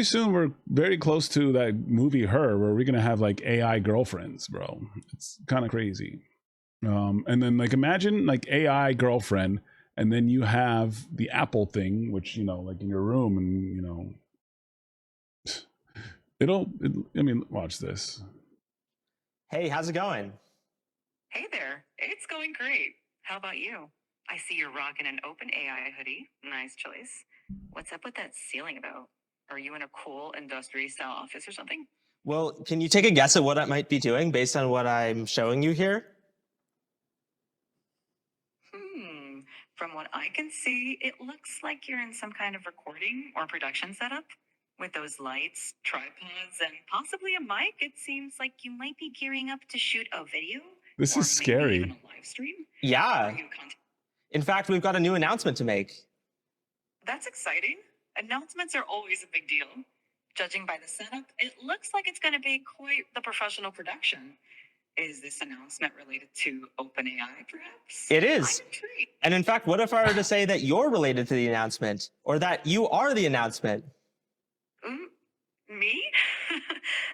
pretty soon we're very close to that movie Her, where we're gonna have like AI girlfriends, bro. It's kind of crazy. And then like imagine like AI girlfriend, and then you have the Apple thing, which like in your room, and I mean, watch this. Hey, how's it going? Hey there, it's going great. How about you? I see you're rocking an OpenAI hoodie. Nice choice. What's up with that ceiling about? Are you in a cool industry style office or something? Well, can you take a guess at what I might be doing based on what I'm showing you here? From what I can see, it looks like you're in some kind of recording or production setup. With those lights, tripods, and possibly a mic, it seems like you might be gearing up to shoot a video. This or is maybe scary. even a live stream. Yeah. Are you content? In fact, we've got a new announcement to make. That's exciting. Announcements are always a big deal. Judging by the setup, it looks like it's going to be quite the professional production. Is this announcement related to OpenAI, perhaps? It is. I'm intrigued. And in fact, what if I were to say that you're related to the announcement, or that you are the announcement? Me?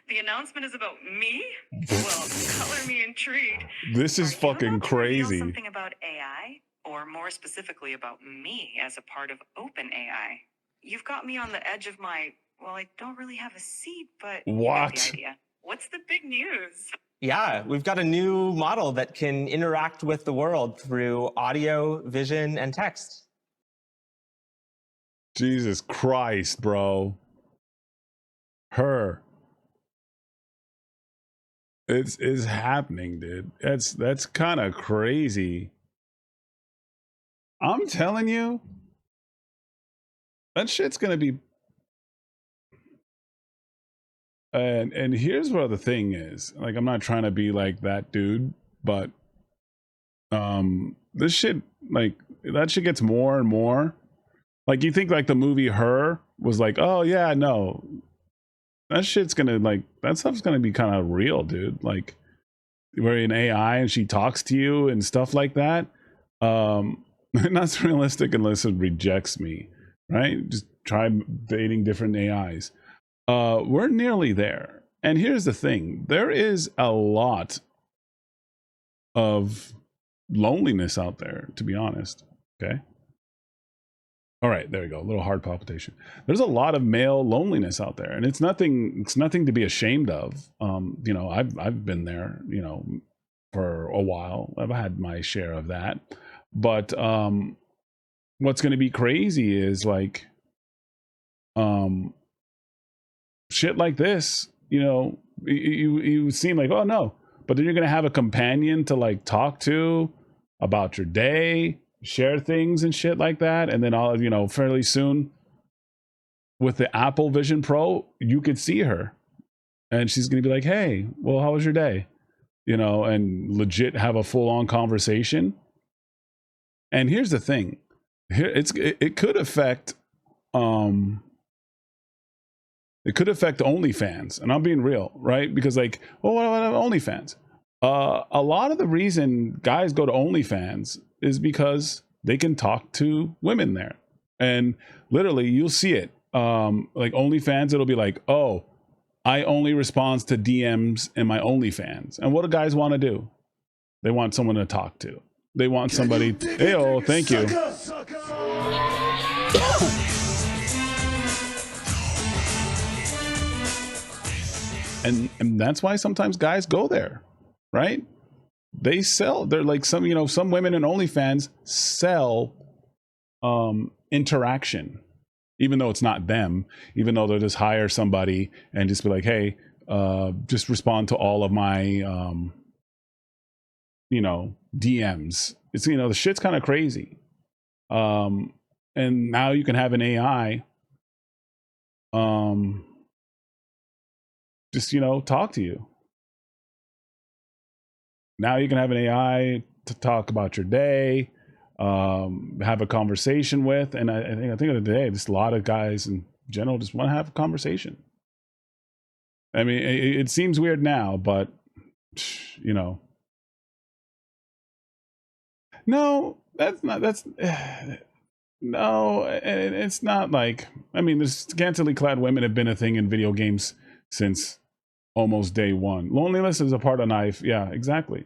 The announcement is about me? Well, color me intrigued. This is Are you fucking about to reveal crazy. something about AI, or more specifically about me as a part of OpenAI? You've got me on the edge of my. Well, I don't really have a seat, but you get What? the idea. What's the big news? Yeah, we've got a new model that can interact with the world through audio, vision, and text. Jesus Christ, bro. Her. It's happening, dude. That's kind of crazy. I'm telling you, that shit's gonna be. And here's what the thing is. Like, I'm not trying to be like that dude, but this shit, like, that shit gets more and more. Like, you think like the movie Her was like, oh yeah, no, that shit's gonna, like, that stuff's gonna be kind of real, dude. Like, where an AI and she talks to you and stuff like that. Not realistic unless it rejects me, right? Just try dating different AIs. We're nearly there. And here's the thing, there is a lot of loneliness out there, to be honest. Okay. All right, there we go. A little heart palpitation. There's a lot of male loneliness out there, and it's nothing to be ashamed of. I've been there, for a while. I've had my share of that. But what's going to be crazy is like shit like this, you seem like, oh no, but then you're going to have a companion to like talk to about your day, share things and shit like that. And then all, fairly soon with the Apple Vision Pro, you could see her and she's going to be like, hey, well, how was your day? And legit have a full on conversation. And here's the thing, it could affect OnlyFans, and I'm being real, right? Because like, well, what about OnlyFans? A lot of the reason guys go to OnlyFans is because they can talk to women there, and literally you'll see it. Like OnlyFans, it'll be like, oh, I only respond to DMs in my OnlyFans, and what do guys want to do? They want someone to talk to. They want somebody. Hey, oh, thank you. And that's why sometimes guys go there, right? They're like some women in OnlyFans sell interaction, even though it's not them, even though they'll just hire somebody and just be like, hey, just respond to all of my DMs. It's, the shit's kind of crazy. And now you can have an AI just talk to you. Now you can have an AI to talk about your day, have a conversation with, and I think of the day, just a lot of guys in general just want to have a conversation. I mean, it seems weird now, but no, that's No, and it's not like, I mean, there's scantily clad women have been a thing in video games since almost day one. Loneliness is a part of life. Yeah, exactly.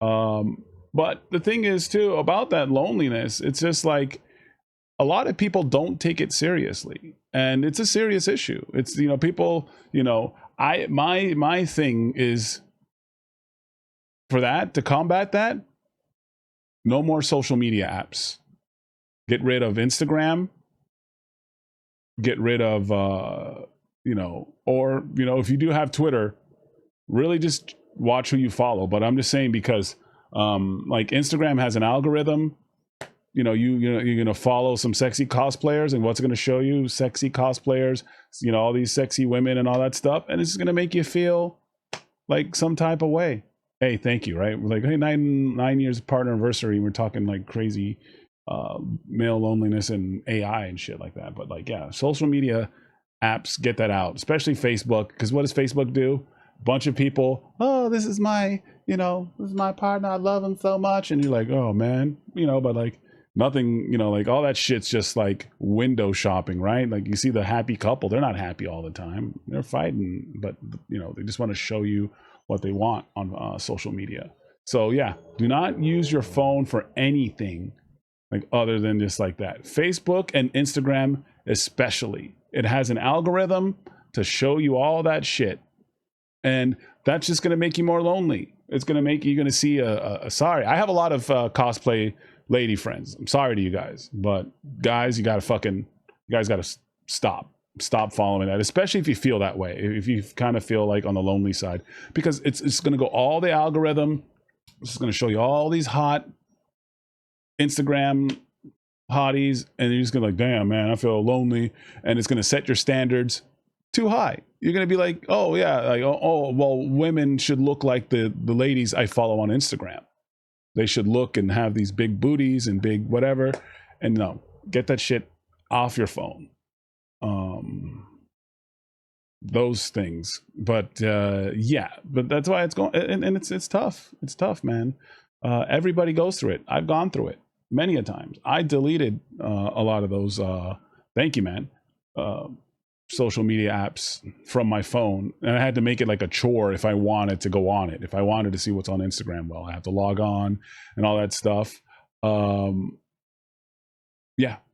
But the thing is too about that loneliness, it's just like a lot of people don't take it seriously, and it's a serious issue. It's, you know, people, you know, my thing is for that, to combat that, no more social media apps. Get rid of Instagram, get rid of you know, or, you know, if you do have Twitter, really just watch who you follow. But I'm just saying, because like Instagram has an algorithm. You know, you're gonna follow some sexy cosplayers, and what's it gonna show you? Sexy cosplayers, you know, all these sexy women and all that stuff, and it's gonna make you feel like some type of way. Hey, thank you, right? We're like, hey, 9 years partner anniversary. We're talking like crazy male loneliness and AI and shit like that. But like, yeah, social media apps, get that out, especially Facebook, because what does Facebook do? Bunch of people, oh, this is my, you know, this is my partner, I love him so much, and you're like, oh man, you know, but like nothing, you know, like all that shit's just like window shopping, right? Like you see the happy couple, they're not happy all the time, they're fighting, but you know, they just want to show you what they want on social media. So yeah, do not use your phone for anything like other than just like that. Facebook and Instagram especially, it has an algorithm to show you all that shit, and that's just going to make you more lonely. It's going to make you going to see a sorry, I have a lot of cosplay lady friends. I'm sorry to you guys, but guys, you guys got to stop following that, especially if you feel that way, if you kind of feel like on the lonely side, because it's going to go all the algorithm. It's going to show you all these hot Instagram hotties, and you're just gonna like, damn man, I feel lonely, and it's gonna set your standards too high. You're gonna be like, oh yeah, like oh well, women should look like the ladies I follow on Instagram. They should look and have these big booties and big whatever. And no, get that shit off your phone. Those things. But yeah, but that's why it's going, and it's tough. It's tough, man. Everybody goes through it. I've gone through it many a times. I deleted a lot of those. Thank you, man. Social media apps from my phone, and I had to make it like a chore if I wanted to go on it. If I wanted to see what's on Instagram, well, I have to log on and all that stuff. Yeah,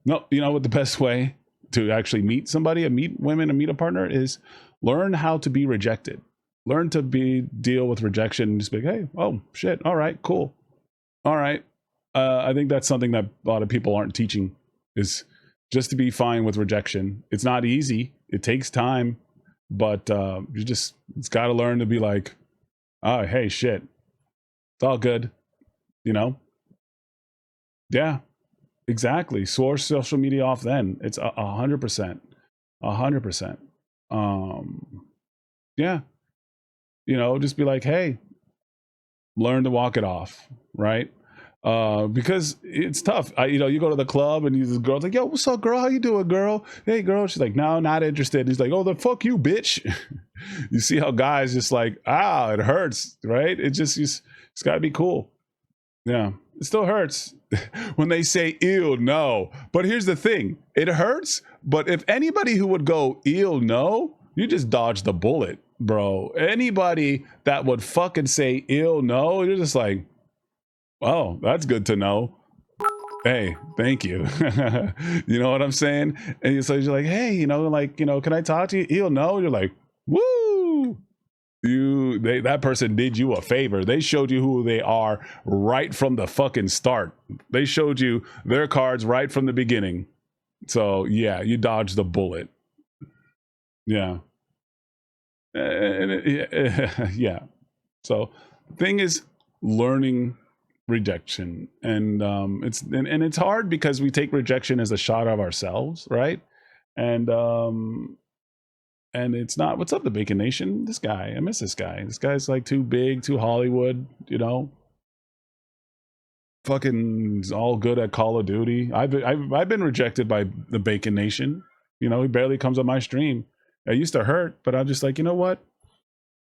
no, you know what the best way to actually meet somebody, meet women, and meet a partner is learn how to be rejected. Learn to deal with rejection and just be like, hey, oh shit, all right, cool, all right. I think that's something that a lot of people aren't teaching, is just to be fine with rejection. It's not easy. It takes time, but it's got to learn to be like, oh, hey, shit, it's all good, you know? Yeah, exactly. Source social media off. Then it's 100%, 100%. Yeah, you know, just be like, hey, learn to walk it off, right? Because it's tough. You know, you go to the club and the girl's like, yo, what's up, girl? How you doing, girl? Hey, girl. She's like, no, not interested. And he's like, oh, the fuck you, bitch. You see how guys just like, it hurts, right? It's got to be cool. Yeah, it still hurts when they say ew, no. But here's the thing, it hurts. But if anybody who would go ew, no, you just dodged the bullet, bro. Anybody that would fucking say ew, no, you're just like, oh, that's good to know. Hey, thank you. You know what I'm saying? And so you're like, hey, you know, like, you know, can I talk to you? Ew, no. You're like, woo. That person did you a favor. They showed you who they are right from the fucking start. They showed you their cards right from the beginning. So yeah, you dodged the bullet. Yeah. Yeah. So the thing is learning rejection, and it's hard because we take rejection as a shot of ourselves, right? And it's not, what's up, the Bacon Nation? This guy, I miss this guy. This guy's like too big, too Hollywood, you know. Fucking all good at Call of Duty. I've been rejected by the Bacon Nation. You know, he barely comes on my stream. It used to hurt, but I'm just like, you know what?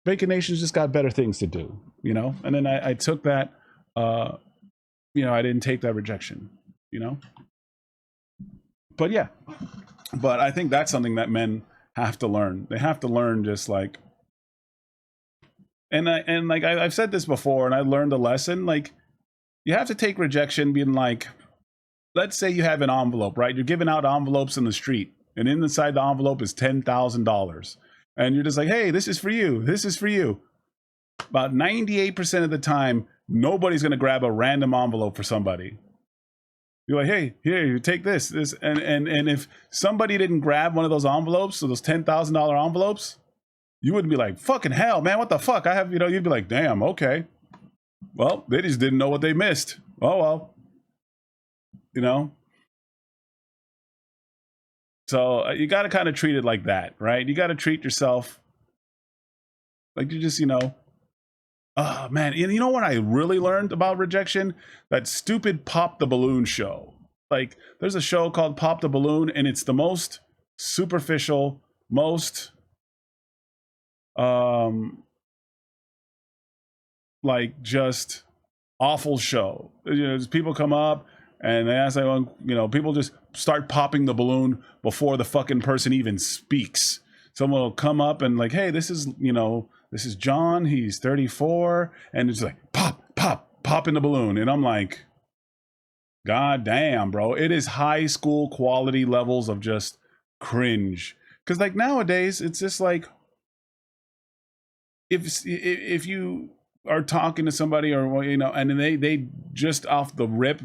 Bacon Nation's just got better things to do, you know. And then I took that. You know, I didn't take that rejection. you know. But yeah, but I think that's something that men have to learn. They have to learn just like, and I've said this before, and I learned a lesson. Like, you have to take rejection being like, let's say you have an envelope, right? You're giving out envelopes in the street, and inside the envelope is $10,000, and you're just like, hey, this is for you. This is for you. About 98% of the time, nobody's gonna grab a random envelope for somebody. You're like, hey, here, you take this, and if somebody didn't grab one of those envelopes, so those $10,000 envelopes, you wouldn't be like, fucking hell, man, what the fuck? I have, you'd be like, damn, okay. Well, they just didn't know what they missed. Oh well, So you got to kind of treat it like that, right? You got to treat yourself like you just, oh man, you know what I really learned about rejection? That stupid Pop the Balloon show. Like, there's a show called Pop the Balloon, and it's the most superficial, most like just awful show. People come up and they ask, people just start popping the balloon before the fucking person even speaks. Someone will come up and like, hey, this is John, he's 34, and it's like pop in the balloon. And I'm like, god damn, bro, it is high school quality levels of just cringe. Because like nowadays, it's just like, if you are talking to somebody, or and then they just off the rip,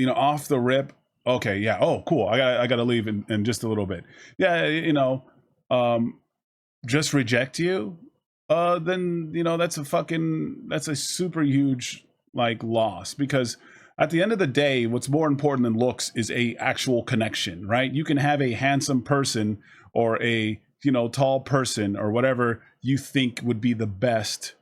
off the rip, okay, yeah, oh cool, I gotta leave in just a little bit, yeah, just reject you, then that's a super huge like loss. Because at the end of the day, what's more important than looks is a actual connection, right? You can have a handsome person or a tall person or whatever you think would be the best,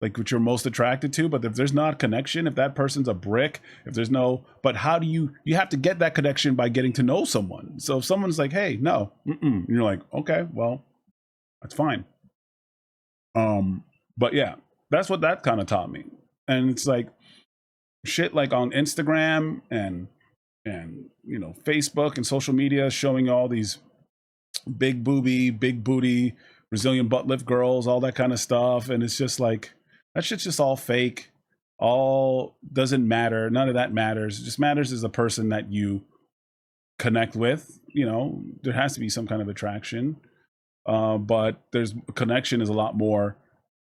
like what you're most attracted to, but if there's not connection, if that person's a brick, if there's no, but how do you have to get that connection by getting to know someone. So if someone's like, hey, no, and you're like, okay, well, that's fine. But yeah, that's what that kind of taught me. And it's like shit like on Instagram and Facebook and social media showing all these big booty Brazilian butt lift girls, all that kind of stuff, and it's just like, that shit's just all fake, all doesn't matter, none of that matters. It just matters is the person that you connect with. There has to be some kind of attraction, but connection is a lot more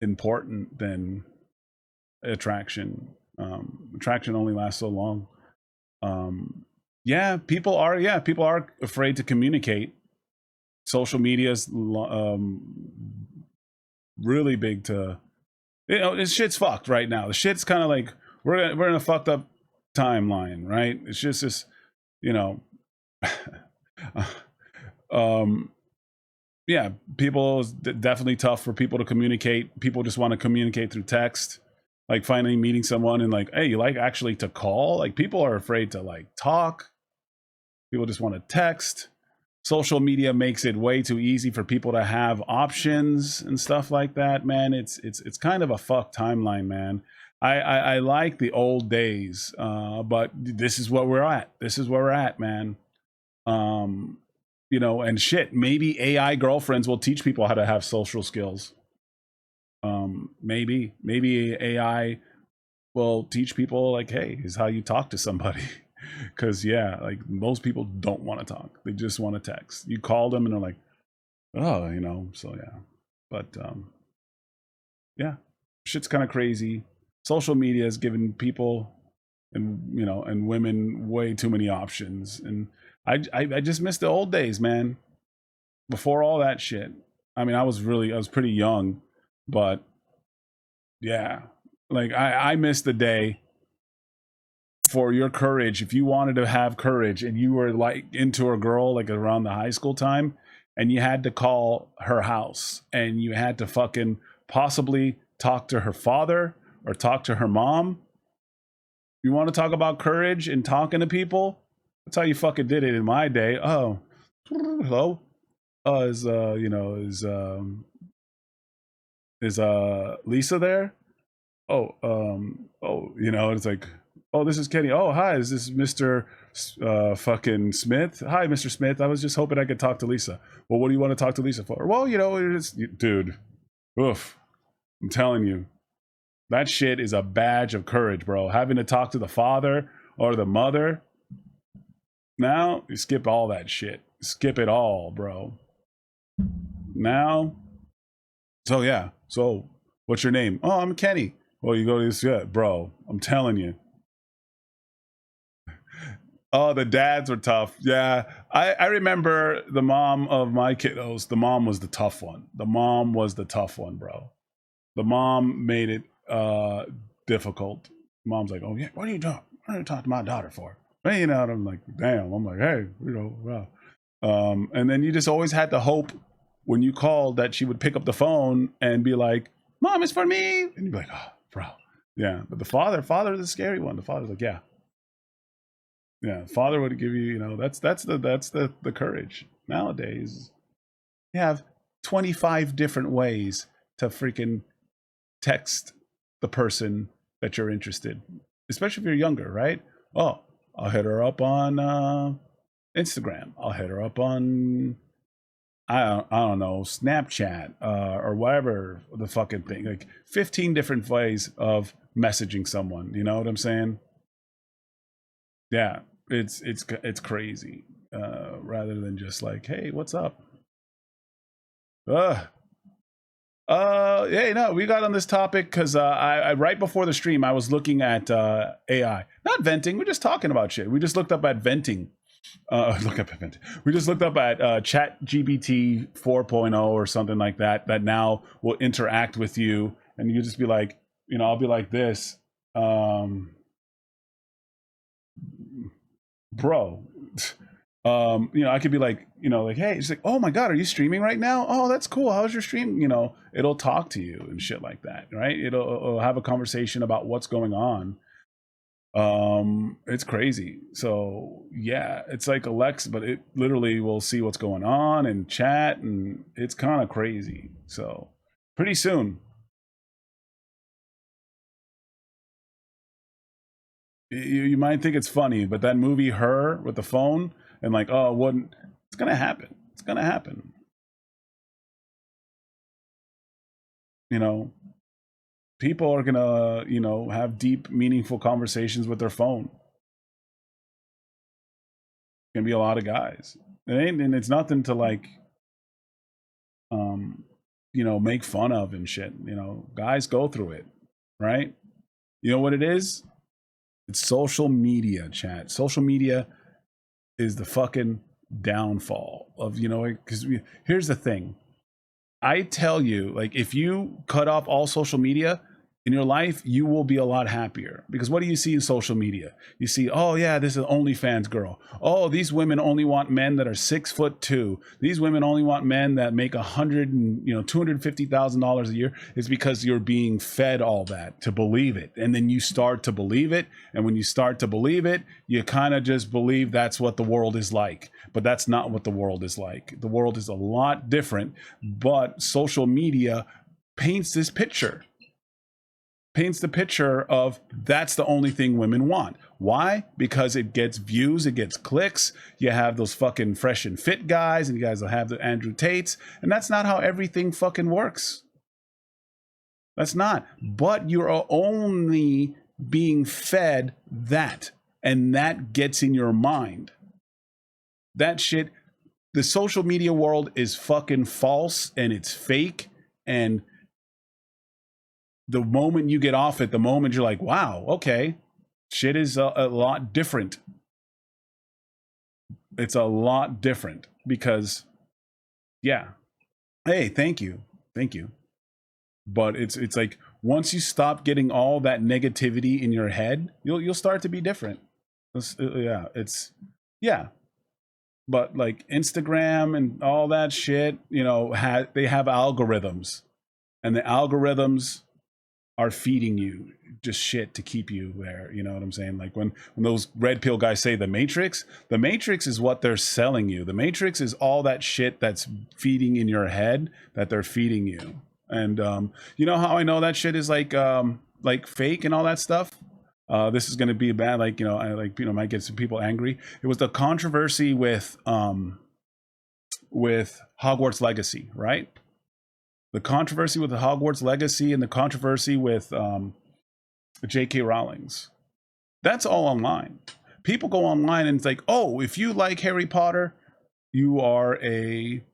important than attraction. Attraction only lasts so long. People are afraid to communicate. Social media is really big to, this shit's fucked right now. The shit's kind of like, we're in a fucked up timeline, right? It's just this, people, is definitely tough for people to communicate. People just want to communicate through text. Like finally meeting someone and like, hey, you like actually to call? Like, people are afraid to like talk. People just want to text. Social media makes it way too easy for people to have options and stuff like that, man. It's kind of a fucked timeline, man. I like the old days, but this is what we're at. This is where we're at, man. And shit, maybe AI girlfriends will teach people how to have social skills. Maybe AI will teach people like, hey, here's how you talk to somebody. Because like most people don't want to talk, they just want to text. You call them and they're like, oh, so yeah. But shit's kind of crazy. Social media has given people and women way too many options, and I just miss the old days, man, before all that shit. I mean, I was pretty young, but yeah, like I miss the day for your courage. If you wanted to have courage and you were like into a girl like around the high school time, and you had to call her house and you had to fucking possibly talk to her father or talk to her mom. You want to talk about courage and talking to people? That's how you fucking did it in my day. Oh, hello. Is is Lisa there? It's like, oh, this is Kenny. Oh, hi, is this Mr. Fucking Smith? Hi, Mr. Smith. I was just hoping I could talk to Lisa. Well, what do you want to talk to Lisa for? Well, dude, oof. I'm telling you, that shit is a badge of courage, bro. Having to talk to the father or the mother. Now, you skip all that shit. Skip it all, bro. Now, so yeah. So, what's your name? Oh, I'm Kenny. Well, you go to this, yeah, bro. I'm telling you. Oh, the dads were tough. Yeah, I remember the mom of my kiddos. The mom was the tough one. The mom was the tough one, bro. The mom made it difficult. Mom's like, oh yeah, what are you talking to my daughter for? Well, and I'm like, damn. I'm like, hey, wow. And then you just always had the hope when you called that she would pick up the phone and be like, Mom, it's for me. And you'd be like, oh, bro. Yeah. But the father is the scary one. The father's like, yeah. Yeah. Father would give you, that's the courage. Nowadays, you have 25 different ways to freaking text the person that you're interested, especially if you're younger, right? Oh, I'll hit her up on Instagram. I'll hit her up on I don't know, Snapchat or whatever the fucking thing. Like 15 different ways of messaging someone. You know what I'm saying? Yeah, it's crazy. Rather than just like, hey, what's up? We got on this topic because I right before the stream I was looking at AI, not venting. We're just talking about shit. We just looked up at venting. We just looked up at Chat GPT 4.0 or something like that now will interact with you, and you just be like, I'll be like this, bro. I could be like, like, hey, it's like, oh my God, are you streaming right now? Oh, that's cool. How's your stream? It'll talk to you and shit like that, right? It'll have a conversation about what's going on. It's crazy. So yeah, it's like Alexa, but it literally will see what's going on and chat, and it's kind of crazy. So pretty soon, you might think it's funny, but that movie Her with the phone and like, oh, it wouldn't, it's gonna happen. It's gonna happen. People are gonna, have deep, meaningful conversations with their phone. Gonna be a lot of guys. And it's nothing to like, make fun of and shit. Guys go through it, right? You know what it is? It's social media, chat. Social media is the fucking downfall of, because here's the thing. I tell you, like, if you cut off all social media in your life, you will be a lot happier. Because what do you see in social media? You see, oh yeah, this is an OnlyFans girl. Oh, these women only want men that are 6'2". These women only want men that make $250,000 a year. It's because you're being fed all that to believe it, and then you start to believe it. And when you start to believe it, you kind of just believe that's what the world is like. But that's not what the world is like. The world is a lot different. But social media paints this picture. Paints the picture of that's the only thing women want. Why? Because it gets views, it gets clicks. You have those fucking fresh and fit guys, and you guys will have the Andrew Tates, and that's not how everything fucking works. That's not. But you're only being fed that, and that gets in your mind. That shit, the social media world is fucking false, and it's fake, and the moment you get off it, the moment you're like, wow, okay, shit is a lot different. It's a lot different because, yeah. Hey, thank you. But it's like once you stop getting all that negativity in your head, you'll start to be different. Yeah. But like Instagram and all that shit, they have algorithms, and the algorithms are feeding you just shit to keep you there. You know what I'm saying? Like when those red pill guys say the Matrix is what they're selling you. The Matrix is all that shit that's feeding in your head that they're feeding you. And you know how I know that shit is like fake and all that stuff. This is going to be bad. Like, you know, I might get some people angry. It was the controversy with Hogwarts Legacy, right? The controversy with the Hogwarts Legacy and the controversy with J.K. Rowling's. That's all online. People go online and it's like, oh, if you like Harry Potter, you are a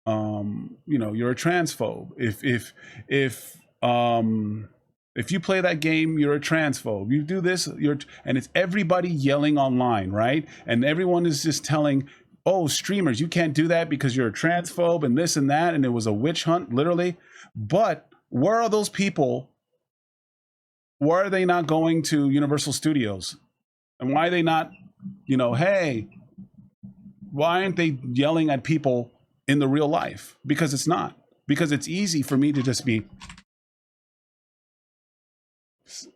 you know, you're a transphobe. If you play that game, you're a transphobe. You do this, and it's everybody yelling online, right? And everyone is just telling, oh, streamers, you can't do that because you're a transphobe and this and that, and it was a witch hunt, literally. But where are those people? Why are they not going to Universal Studios? And why are they not, you know, hey, why aren't they yelling at people in the real life? Because it's not. Because it's easy for me to just be...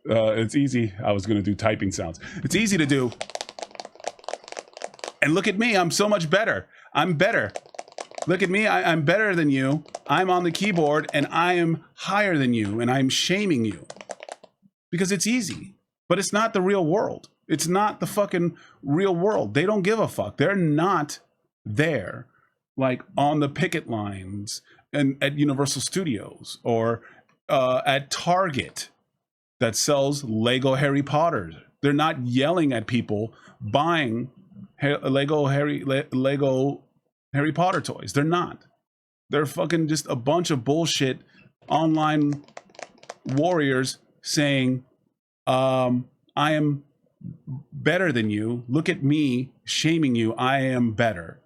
it's easy. I was going to do typing sounds. It's easy to do. And look at me. I'm so much better. I'm better. Look at me. I'm better than you. I'm on the keyboard and I am higher than you and I'm shaming you. Because it's easy. But it's not the real world. It's not the fucking real world. They don't give a fuck. They're not there like on the picket lines and at Universal Studios or at Target that sells Lego Harry Potter. They're not yelling at people buying Lego Harry Potter toys. They're not. They're fucking just a bunch of bullshit online warriors saying, I am better than you. Look at me shaming you. I am better.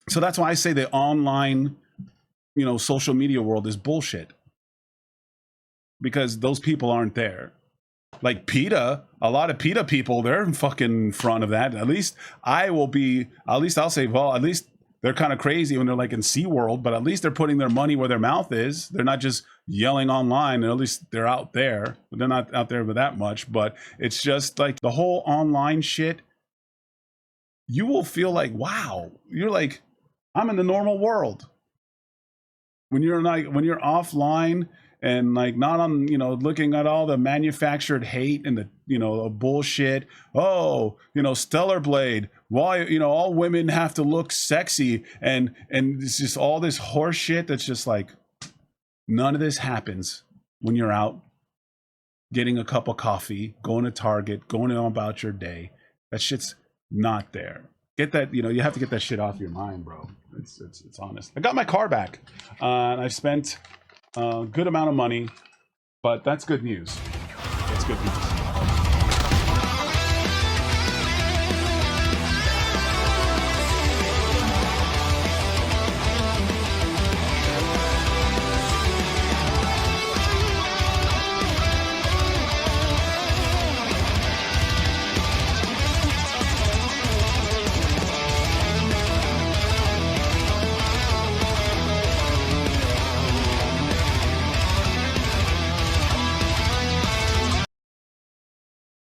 So that's why I say the online, you know, social media world is bullshit. Because those people aren't there. Like PETA, a lot of PETA people, they're in fucking front of that. At least I'll say, well, at least they're kind of crazy when they're like in SeaWorld, but at least they're putting their money where their mouth is. They're not just yelling online, and at least they're out there. They're not out there with that much, but it's just like the whole online shit. You will feel like, wow, you're like, I'm in the normal world. When you're offline, and like not on, you know, looking at all the manufactured hate and the, you know, the bullshit. Oh, you know, Stellar Blade. Why, you know, all women have to look sexy and it's just all this horse shit that's just like, none of this happens when you're out getting a cup of coffee, going to Target, going on about your day. That shit's not there. Get that, you know, you have to get that shit off your mind, bro. It's honest. I got my car back, and I've spent a good amount of money, but that's good news. That's good news.